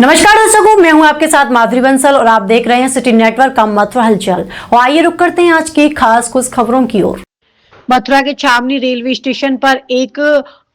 नमस्कार दर्शकों, मैं हूं आपके साथ माधुरी बंसल और आप देख रहे हैं सिटी नेटवर्क का मथुरा हलचल। और आइए रुक करते हैं आज की खास कुछ खबरों की ओर। मथुरा के छावनी रेलवे स्टेशन पर एक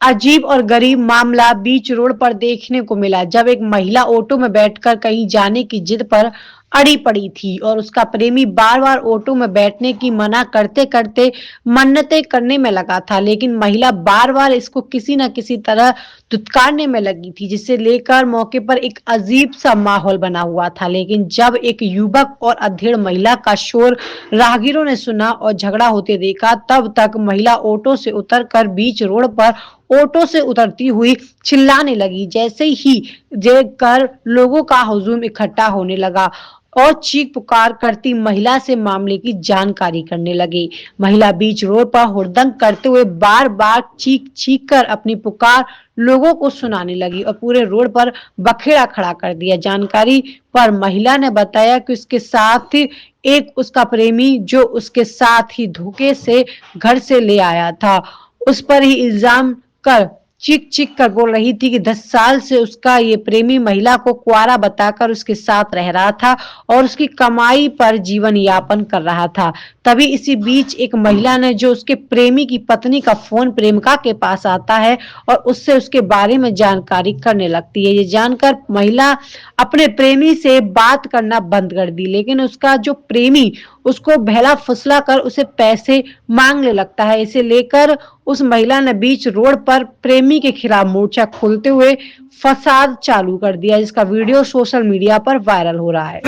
अजीब और गरीब मामला बीच रोड पर देखने को मिला, जब एक महिला ऑटो में बैठकर कहीं जाने की जिद पर अड़ी पड़ी थी और उसका प्रेमी बार बार ऑटो में बैठने की मना करते करते मन्नतें करने में लगा था, लेकिन महिला बार बार इसको किसी न किसी तरह धुतकारने में लगी थी, जिसे लेकर मौके पर एक अजीब सा माहौल बना हुआ था। लेकिन जब एक युवक और अधेड़ महिला का शोर राहगीरों ने सुना और झगड़ा होते देखा, तब तक महिला ऑटो से उतरकर बीच रोड पर ऑटो से उतरती हुई चिल्लाने लगी। जैसे ही देखकर लोगों का हुजूम इकट्ठा होने लगा और चीख पुकार करती महिला से मामले की जानकारी करने लगे। महिला बीच रोड पर हुड़दंग करते हुए बार बार चीख चीख कर अपनी पुकार लोगों को सुनाने लगी और पूरे रोड पर बखेड़ा खड़ा कर दिया। जानकारी पर महिला ने बताया कि उसके साथ एक उसका प्रेमी, जो उसके साथ ही धोखे से घर से ले आया था, उस पर ही इल्जाम कर चीख चीख कर बोल रही थी कि 10 साल से उसका ये प्रेमी महिला को कुंवारा बताकर उसके साथ रह रहा था और उसकी कमाई पर जीवन यापन कर रहा था। तभी इसी बीच एक महिला ने, जो उसके प्रेमी की पत्नी का फोन प्रेमिका के पास आता है और उससे उसके बारे में जानकारी करने लगती है। ये जानकर महिला अपने प्रेमी से बात करना बंद कर दी, लेकिन उसका जो प्रेमी उसको बहला फुसला कर उसे पैसे मांगने लगता है। इसे लेकर उस महिला ने बीच रोड पर प्रेमी के खिलाफ मोर्चा खोलते हुए फसाद चालू कर दिया, जिसका वीडियो सोशल मीडिया पर वायरल हो रहा है।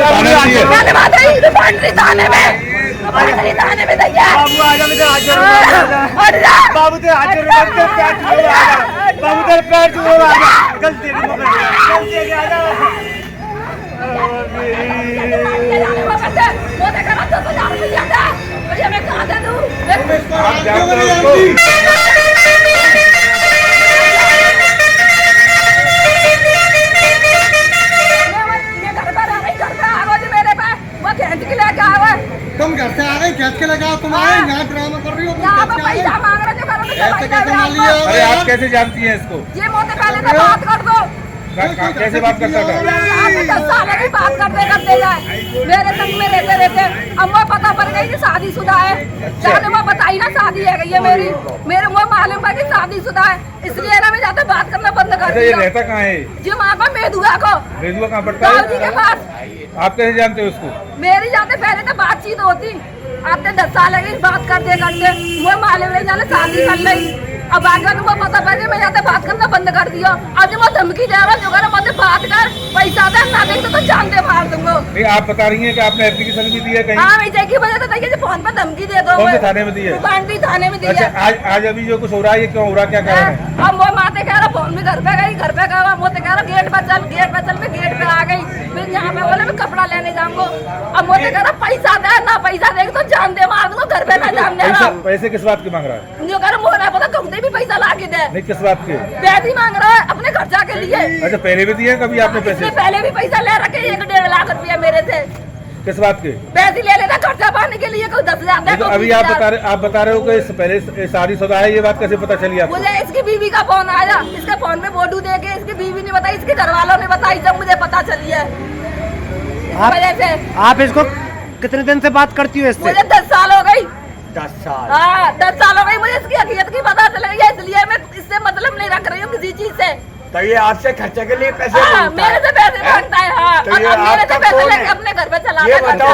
तुम घर से आ गए, खेत के लगाओ, तुम आए यहाँ ड्रामा कर रही हो। यहाँ पे पैसा मांग रहे हो, ऐसे कैसे मान लिया? अरे आप कैसे जानती हैं इसको? ये मोते पहले तो बात कर दो। कैसे बात करता था? 10 साल की बात करते करते जाए, मेरे संग में रहते रहते अब वो पता पड़ गई कि शादीशुदा है। जाने वो बताई ना शादी है ये मेरे वो मालूम है कि शादीशुदा है, इसलिए ना मैं जाते बात करना बंद कर दिया। ये रहता कहाँ है? जी माँ का मेदुआ को। मेदुआ कहाँ पड़ता है? जी के पास। आप कैसे जानते हो उसको? मेरी जाते पहले तो बातचीत होती, आते 10 साल लगे बात करते करते वो मालूम नहीं जाने शादी कर ली। अब आगे तुमको पता पड़े मैं जाते बात करना बंद कर दिया। अब वो धमकी दे रहा जो कर मत बात कर, पैसा दे ना दे तो जानते मार दूंगा। नहीं, आप बता रही हैं कि आपने एप्लीकेशन भी दी है कहीं? हाँ, वजह की वजह से देखिए फोन पर धमकी दे दो। कौन से थाने में दी है? बांडी थाने में दी है। अच्छा, आज अभी जो कुछ हो रहा है ये क्यों हो रहा है, क्या कारण है? अब वो माते कह रहा फोन भी घर पे गई, घर पे गया मोते कह रहा गेट पर चल मैं गेट पे आ गई। फिर यहाँ पे बोले मैं कपड़ा लेने जाऊंगा। अब मोते कह रहा पैसा दे, ना पैसा देगा तो जान दे मार दूंगा, घर पे ना जान दे। पैसे किस बात की मांग रहा है? जो कह रहा मोना पता कम भी पैसा ला के दे। नहीं, किस बात के? पैसे मांग रहा है अपने खर्चा के लिए। अच्छा, पहले भी दिए कभी आपने पैसे? पहले भी पैसा ले रखे 1-1.5 लाख रुपया मेरे से। किस बात के? पैसे ले लेना खर्चा पाने के लिए, कोई 10,000 तो अभी आप बता रहे हो कि पहले शादीशुदा है, ये बात कैसे पता चली आपको? मुझे इसकी बीवी का फोन आया, इसके फोन में फोटो देके इसकी बीवी ने बताई, इसके घर वालों ने बताई, जब मुझे पता चली है। आप इसको कितने दिन से बात करती हो इससे? मुझे 10 साल हो गई। 10 साल? हाँ, 10 साल हो गई मुझे इसकी हकीकत की पता चल गई है, इसलिए मैं इससे मतलब नहीं रख रही हूँ किसी चीज से। तो ये आपसे खर्चे के लिए पैसे हाँ, मांगता है? मेरे से पैसे मांगता है। हाँ, तो और ये अब मेरे आपका से पैसे कौन लेके है? अपने घर पे चला ये गया। बताओ,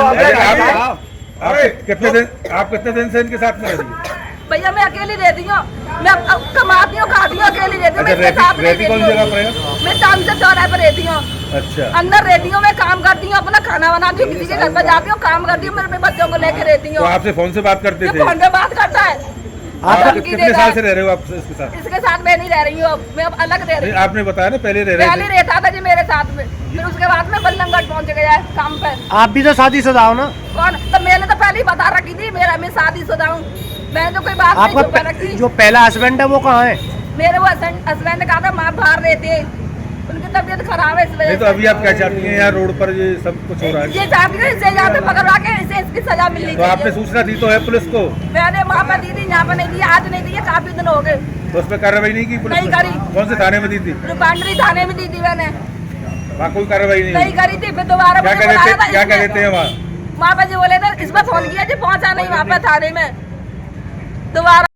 आप कितने दिन से इनके साथ में रही है? भैया मैं अकेली रहती हूँ, मैं अब कमाती हूँ, खाती हूँ, अकेली रहती हूँ। मैं इसके साथ नहीं रहती कौन सी जगह पर है? मैं तामसे चौराहे पर रहती हूँ। अच्छा, अंदर रहती हूँ, मैं काम करती हूँ, अपना खाना बनाती हूँ, किसी के घर पर जाती हूँ, काम करती हूँ, मेरे बच्चों को लेके रहती तो हूँ। आपसे फोन से बात करते थे? फोन पे बात करता है। आप धमकी कितने देता साल है। से रह रहे हो आप इसके साथ? इसके साथ मैं नहीं रह रही हूँ, मैं अब अलग रह रही हूँ। आपने बताया ना पहले रह रहे पहले थे। रहता था जी मेरे साथ में, फिर उसके बाद में बल्लमगढ़ पहुँच गया है काम पे। आप भी तो शादीशुदा हो ना? कौन? तो मैंने तो पहले ही बता रखी थी मैं शादीशुदा हूँ, मैंने तो कोई बात नहीं छुपा रखी। जो पहला हस्बैंड है वो कहाँ है? मेरे वो हस्बैंड ने कहा था माँ बाहर रहते, उनकी तबीयत खराब है इस वजह नहीं, तो से। अभी आप क्या चाहती हैं? यहाँ रोड पर ये सब कुछ हो रहा है, ये चाहती है इसे यहाँ पे पकड़वा के इसे इसकी सजा मिलनी तो आपने चाहिए। सूचना दी तो है पुलिस को? मैंने वहाँ पर दी थी, यहाँ पर नहीं दी, आज नहीं दी है, काफी दिन हो गए। तो उस पर कार्रवाई नहीं की पुलिस नहीं ने? करी। कौन से थाने में दी थी? रूपांडरी थाने में दी थी मैंने। वहाँ कोई कार्रवाई नहीं नहीं हुई। करी थी। फिर दोबारा क्या मुझे कर बुलाया रहे था थे, क्या कर रहे इसमें। थे वहाँ? वहाँ पे जो बोले थे इस पर फोन किया जी, पहुंचा नहीं वहाँ पे थाने में दोबारा।